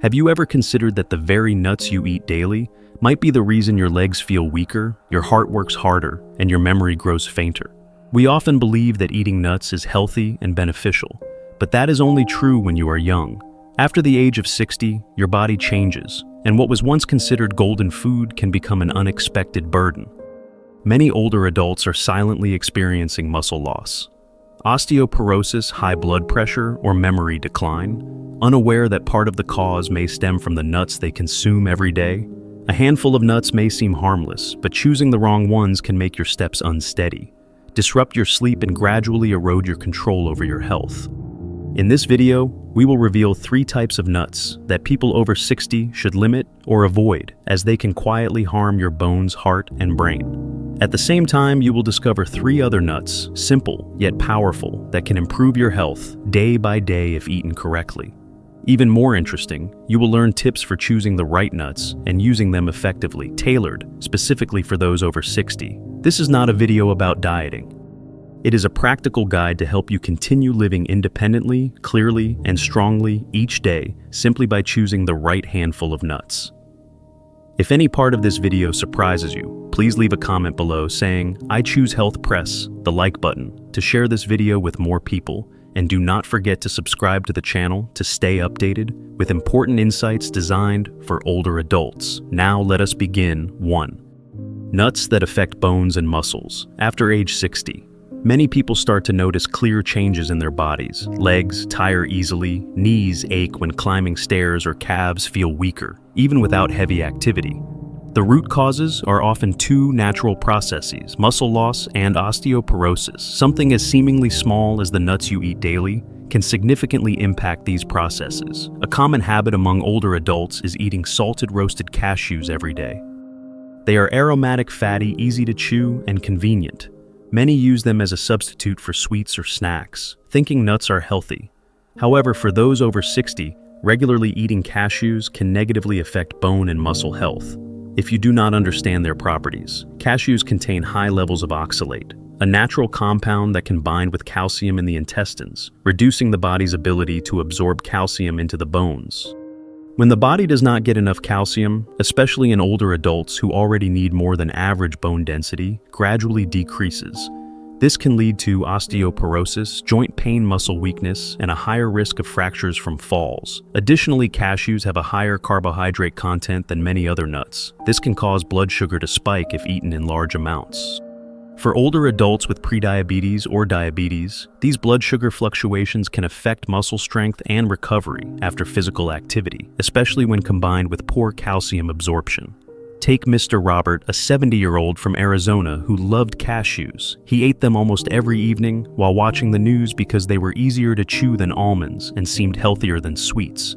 Have you ever considered that the very nuts you eat daily might be the reason your legs feel weaker, your heart works harder, and your memory grows fainter? We often believe that eating nuts is healthy and beneficial, but that is only true when you are young. After the age of 60, your body changes, and what was once considered golden food can become an unexpected burden. Many older adults are silently experiencing muscle loss, osteoporosis, high blood pressure, or memory decline, unaware that part of the cause may stem from the nuts they consume every day. A handful of nuts may seem harmless, but choosing the wrong ones can make your steps unsteady, disrupt your sleep, and gradually erode your control over your health. In this video, we will reveal 3 types of nuts that people over 60 should limit or avoid, as they can quietly harm your bones, heart, and brain. At the same time, you will discover 3 other nuts, simple yet powerful, that can improve your health day by day if eaten correctly. Even more interesting, you will learn tips for choosing the right nuts and using them effectively, tailored specifically for those over 60. This is not a video about dieting. It is a practical guide to help you continue living independently, clearly, and strongly each day simply by choosing the right handful of nuts. If any part of this video surprises you, please leave a comment below saying, "I choose health." Press the like button to share this video with more people, and do not forget to subscribe to the channel to stay updated with important insights designed for older adults. Now let us begin. 1. Nuts that affect bones and muscles. After age 60, many people start to notice clear changes in their bodies. Legs tire easily, knees ache when climbing stairs, or calves feel weaker, even without heavy activity. The root causes are often 2 natural processes: muscle loss and osteoporosis. Something as seemingly small as the nuts you eat daily can significantly impact these processes. A common habit among older adults is eating salted roasted cashews every day. They are aromatic, fatty, easy to chew, and convenient. Many use them as a substitute for sweets or snacks, thinking nuts are healthy. However, for those over 60, regularly eating cashews can negatively affect bone and muscle health. If you do not understand their properties, cashews contain high levels of oxalate, a natural compound that can bind with calcium in the intestines, reducing the body's ability to absorb calcium into the bones. When the body does not get enough calcium, especially in older adults who already need more than average bone density, gradually decreases. This can lead to osteoporosis, joint pain, muscle weakness, and a higher risk of fractures from falls. Additionally, cashews have a higher carbohydrate content than many other nuts. This can cause blood sugar to spike if eaten in large amounts. For older adults with prediabetes or diabetes, these blood sugar fluctuations can affect muscle strength and recovery after physical activity, especially when combined with poor calcium absorption. Take Mr. Robert, a 70-year-old from Arizona who loved cashews. He ate them almost every evening while watching the news because they were easier to chew than almonds and seemed healthier than sweets.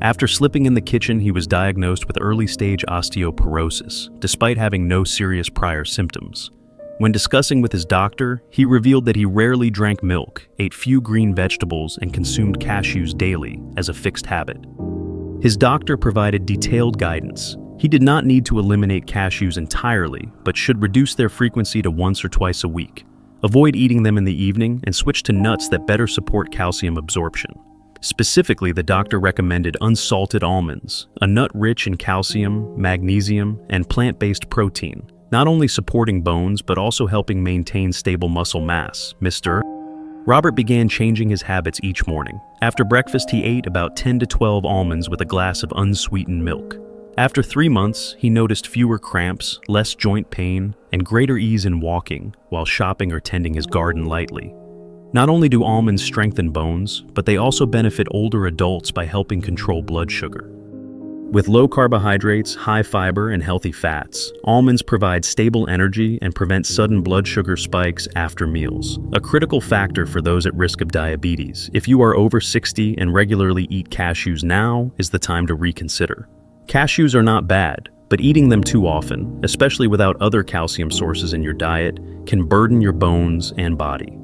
After slipping in the kitchen, he was diagnosed with early-stage osteoporosis, despite having no serious prior symptoms. When discussing with his doctor, he revealed that he rarely drank milk, ate few green vegetables, and consumed cashews daily as a fixed habit. His doctor provided detailed guidance. He did not need to eliminate cashews entirely, but should reduce their frequency to once or twice a week. Avoid eating them in the evening and switch to nuts that better support calcium absorption. Specifically, the doctor recommended unsalted almonds, a nut rich in calcium, magnesium, and plant-based protein, not only supporting bones but also helping maintain stable muscle mass. Mr. Robert began changing his habits each morning. After breakfast, he ate about 10 to 12 almonds with a glass of unsweetened milk. After 3 months, he noticed fewer cramps, less joint pain, and greater ease in walking while shopping or tending his garden lightly. Not only do almonds strengthen bones, but they also benefit older adults by helping control blood sugar. With low carbohydrates, high fiber, and healthy fats, almonds provide stable energy and prevent sudden blood sugar spikes after meals, a critical factor for those at risk of diabetes. If you are over 60 and regularly eat cashews, now is the time to reconsider. Cashews are not bad, but eating them too often, especially without other calcium sources in your diet, can burden your bones and body.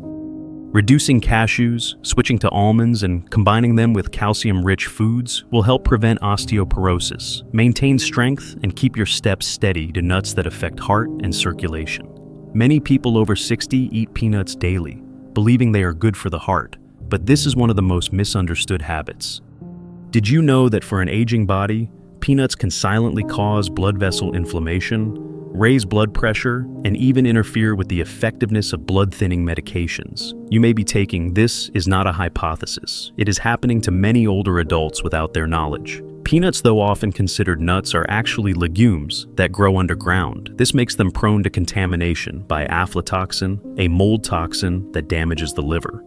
Reducing cashews, switching to almonds, and combining them with calcium-rich foods will help prevent osteoporosis, maintain strength, and keep your steps steady to nuts that affect heart and circulation. Many people over 60 eat peanuts daily, believing they are good for the heart, but this is one of the most misunderstood habits. Did you know that for an aging body, peanuts can silently cause blood vessel inflammation, raise blood pressure, and even interfere with the effectiveness of blood-thinning medications you may be taking? This is not a hypothesis. It is happening to many older adults without their knowledge. Peanuts, though often considered nuts, are actually legumes that grow underground. This makes them prone to contamination by aflatoxin, a mold toxin that damages the liver.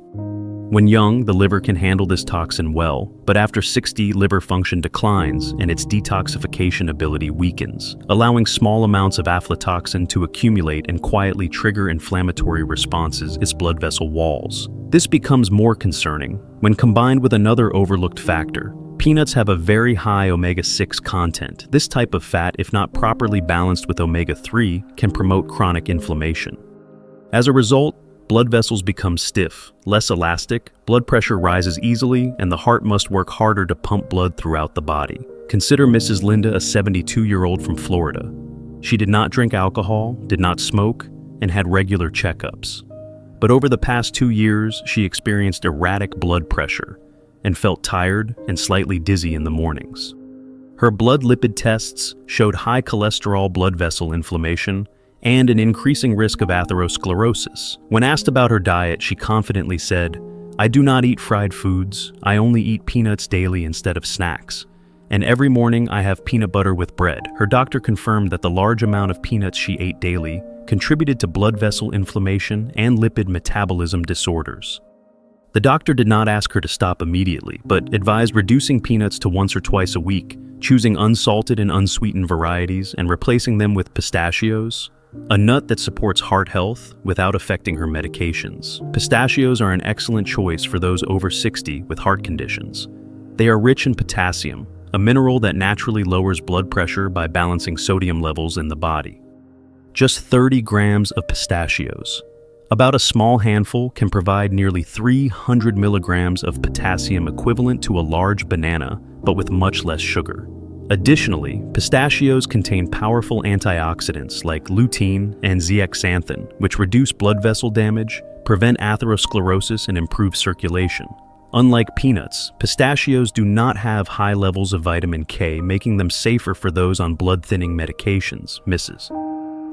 When young, the liver can handle this toxin well, but after 60, liver function declines and its detoxification ability weakens, allowing small amounts of aflatoxin to accumulate and quietly trigger inflammatory responses in its blood vessel walls. This becomes more concerning when combined with another overlooked factor. Peanuts have a very high omega-6 content. This type of fat, if not properly balanced with omega-3, can promote chronic inflammation. As a result, blood vessels become stiff, less elastic, blood pressure rises easily, and the heart must work harder to pump blood throughout the body. Consider Mrs. Linda, a 72-year-old from Florida. She did not drink alcohol, did not smoke, and had regular checkups. But over the past 2 years, she experienced erratic blood pressure and felt tired and slightly dizzy in the mornings. Her blood lipid tests showed high cholesterol, blood vessel inflammation, and an increasing risk of atherosclerosis. When asked about her diet, she confidently said, "I do not eat fried foods. I only eat peanuts daily instead of snacks. And every morning I have peanut butter with bread." Her doctor confirmed that the large amount of peanuts she ate daily contributed to blood vessel inflammation and lipid metabolism disorders. The doctor did not ask her to stop immediately, but advised reducing peanuts to once or twice a week, choosing unsalted and unsweetened varieties, and replacing them with pistachios, a nut that supports heart health without affecting her medications. Pistachios are an excellent choice for those over 60 with heart conditions. They are rich in potassium, a mineral that naturally lowers blood pressure by balancing sodium levels in the body. Just 30 grams of pistachios, about a small handful, can provide nearly 300 milligrams of potassium, equivalent to a large banana, but with much less sugar. Additionally, pistachios contain powerful antioxidants like lutein and zeaxanthin, which reduce blood vessel damage, prevent atherosclerosis, and improve circulation. Unlike peanuts, pistachios do not have high levels of vitamin K, making them safer for those on blood-thinning medications. Mrs.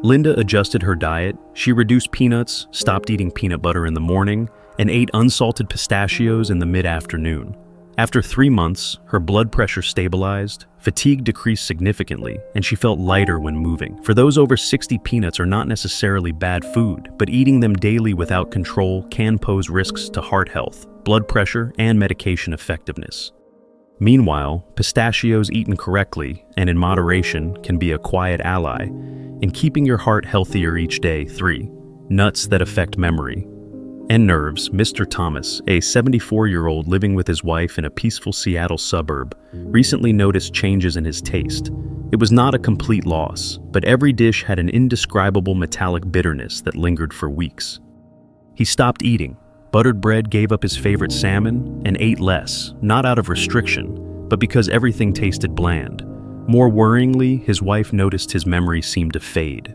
Linda adjusted her diet. She reduced peanuts, stopped eating peanut butter in the morning, and ate unsalted pistachios in the mid-afternoon. After 3 months, her blood pressure stabilized, fatigue decreased significantly, and she felt lighter when moving. For those over 60, peanuts are not necessarily bad food, but eating them daily without control can pose risks to heart health, blood pressure, and medication effectiveness. Meanwhile, pistachios eaten correctly and in moderation can be a quiet ally in keeping your heart healthier each day. 3. Nuts that affect memory and nerves. Mr. Thomas, a 74-year-old living with his wife in a peaceful Seattle suburb, recently noticed changes in his taste. It was not a complete loss, but every dish had an indescribable metallic bitterness that lingered for weeks. He stopped eating buttered bread, gave up his favorite salmon, and ate less, not out of restriction, but because everything tasted bland. More worryingly, his wife noticed his memory seemed to fade.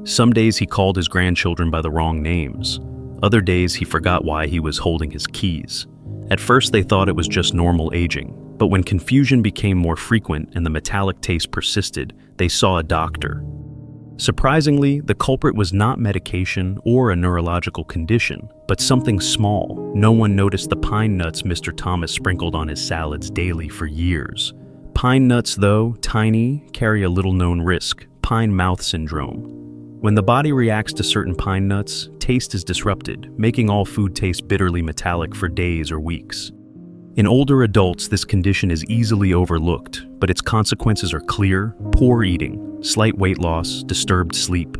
Some days he called his grandchildren by the wrong names. Other days he forgot why he was holding his keys. At first they thought it was just normal aging, but when confusion became more frequent and the metallic taste persisted, they saw a doctor. Surprisingly, the culprit was not medication or a neurological condition, but something small. No one noticed the pine nuts Mr. Thomas sprinkled on his salads daily for years. Pine nuts, though tiny, carry a little-known risk: pine mouth syndrome. When the body reacts to certain pine nuts, taste is disrupted, making all food taste bitterly metallic for days or weeks. In older adults, this condition is easily overlooked, but its consequences are clear: poor eating, slight weight loss, disturbed sleep,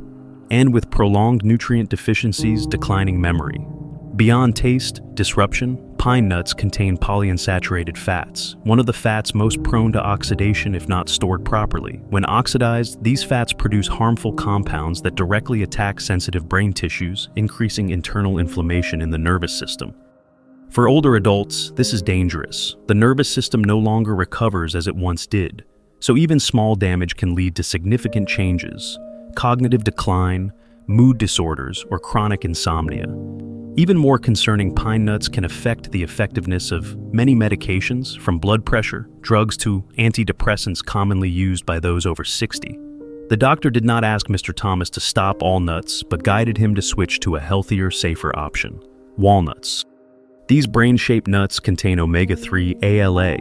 and with prolonged nutrient deficiencies, declining memory. Beyond taste disruption, pine nuts contain polyunsaturated fats, one of the fats most prone to oxidation if not stored properly. When oxidized, these fats produce harmful compounds that directly attack sensitive brain tissues, increasing internal inflammation in the nervous system. For older adults, this is dangerous. The nervous system no longer recovers as it once did, so even small damage can lead to significant changes: cognitive decline, mood disorders, or chronic insomnia. Even more concerning, pine nuts can affect the effectiveness of many medications, from blood pressure, drugs to antidepressants commonly used by those over 60. The doctor did not ask Mr. Thomas to stop all nuts, but guided him to switch to a healthier, safer option: walnuts. These brain-shaped nuts contain omega-3 ALA,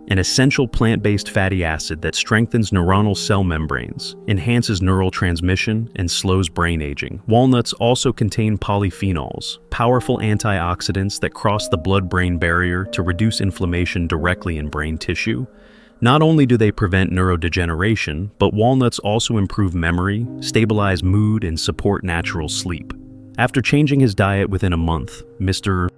an essential plant-based fatty acid that strengthens neuronal cell membranes, enhances neural transmission, and slows brain aging. Walnuts also contain polyphenols, powerful antioxidants that cross the blood-brain barrier to reduce inflammation directly in brain tissue. Not only do they prevent neurodegeneration, but walnuts also improve memory, stabilize mood, and support natural sleep. After changing his diet within a month, Mr.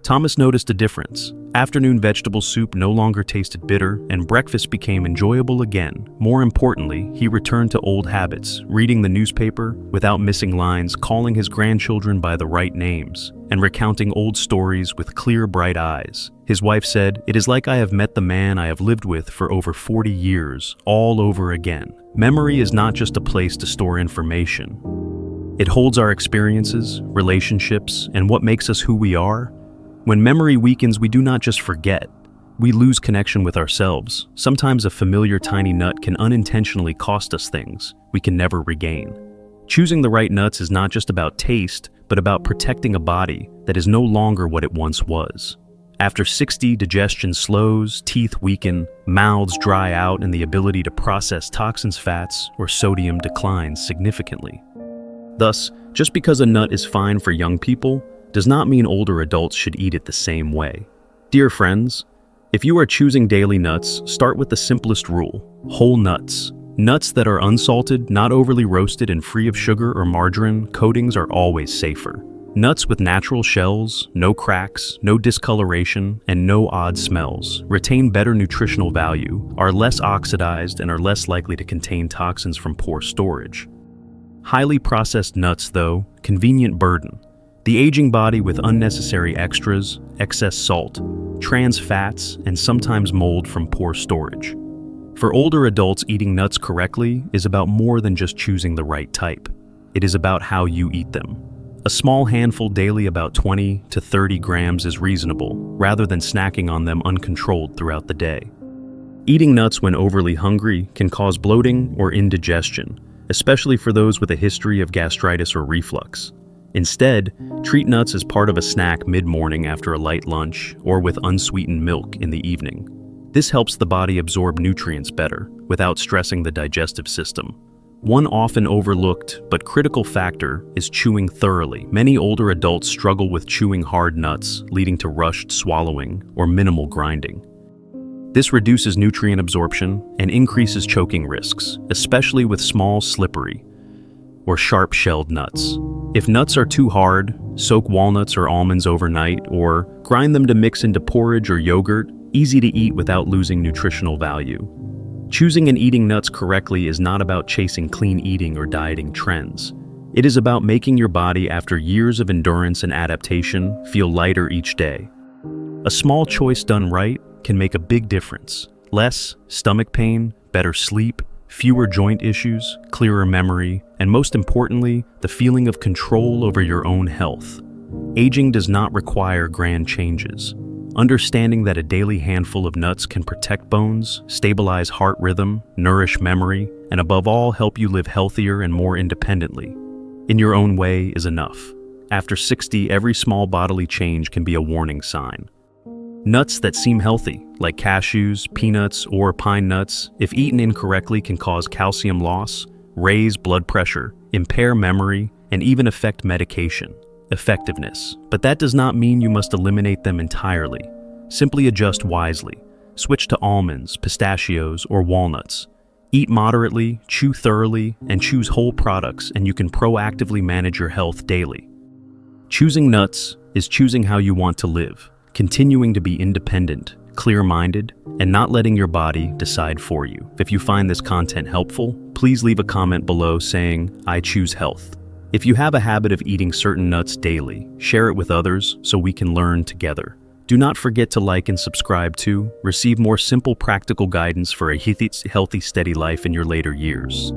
Thomas noticed a difference. Afternoon vegetable soup no longer tasted bitter, and breakfast became enjoyable again. More importantly, he returned to old habits, reading the newspaper without missing lines, calling his grandchildren by the right names, and recounting old stories with clear, bright eyes. His wife said, "It is like I have met the man I have lived with for over 40 years, all over again." Memory is not just a place to store information. It holds our experiences, relationships, and what makes us who we are. When memory weakens, we do not just forget. We lose connection with ourselves. Sometimes a familiar tiny nut can unintentionally cost us things we can never regain. Choosing the right nuts is not just about taste, but about protecting a body that is no longer what it once was. After 60, digestion slows, teeth weaken, mouths dry out, and the ability to process toxins, fats, or sodium declines significantly. Thus, just because a nut is fine for young people does not mean older adults should eat it the same way. Dear friends, if you are choosing daily nuts, start with the simplest rule: whole nuts. Nuts that are unsalted, not overly roasted, and free of sugar or margarine coatings are always safer. Nuts with natural shells, no cracks, no discoloration, and no odd smells retain better nutritional value, are less oxidized, and are less likely to contain toxins from poor storage. Highly processed nuts, though, convenient burden. The aging body with unnecessary extras, excess salt, trans fats, and sometimes mold from poor storage. For older adults, eating nuts correctly is about more than just choosing the right type. It is about how you eat them. A small handful daily, about 20 to 30 grams, is reasonable, rather than snacking on them uncontrolled throughout the day. Eating nuts when overly hungry can cause bloating or indigestion, especially for those with a history of gastritis or reflux. Instead, treat nuts as part of a snack mid-morning after a light lunch, or with unsweetened milk in the evening. This helps the body absorb nutrients better, without stressing the digestive system. One often overlooked but critical factor is chewing thoroughly. Many older adults struggle with chewing hard nuts, leading to rushed swallowing or minimal grinding. This reduces nutrient absorption and increases choking risks, especially with small, slippery, or sharp-shelled nuts. If nuts are too hard, soak walnuts or almonds overnight, or grind them to mix into porridge or yogurt, easy to eat without losing nutritional value. Choosing and eating nuts correctly is not about chasing clean eating or dieting trends. It is about making your body, after years of endurance and adaptation, feel lighter each day. A small choice done right can make a big difference. Less stomach pain, better sleep, fewer joint issues, clearer memory, and most importantly, the feeling of control over your own health. Aging does not require grand changes. Understanding that a daily handful of nuts can protect bones, stabilize heart rhythm, nourish memory, and above all, help you live healthier and more independently in your own way is enough. After 60, every small bodily change can be a warning sign. Nuts that seem healthy, like cashews, peanuts, or pine nuts, if eaten incorrectly, can cause calcium loss, raise blood pressure, impair memory, and even affect medication effectiveness. But that does not mean you must eliminate them entirely. Simply adjust wisely. Switch to almonds, pistachios, or walnuts. Eat moderately, chew thoroughly, and choose whole products, and you can proactively manage your health daily. Choosing nuts is choosing how you want to live, continuing to be independent, clear-minded, and not letting your body decide for you. If you find this content helpful, please leave a comment below saying, "I choose health." If you have a habit of eating certain nuts daily, share it with others so we can learn together. Do not forget to like and subscribe to receive more simple, practical guidance for a healthy, steady life in your later years.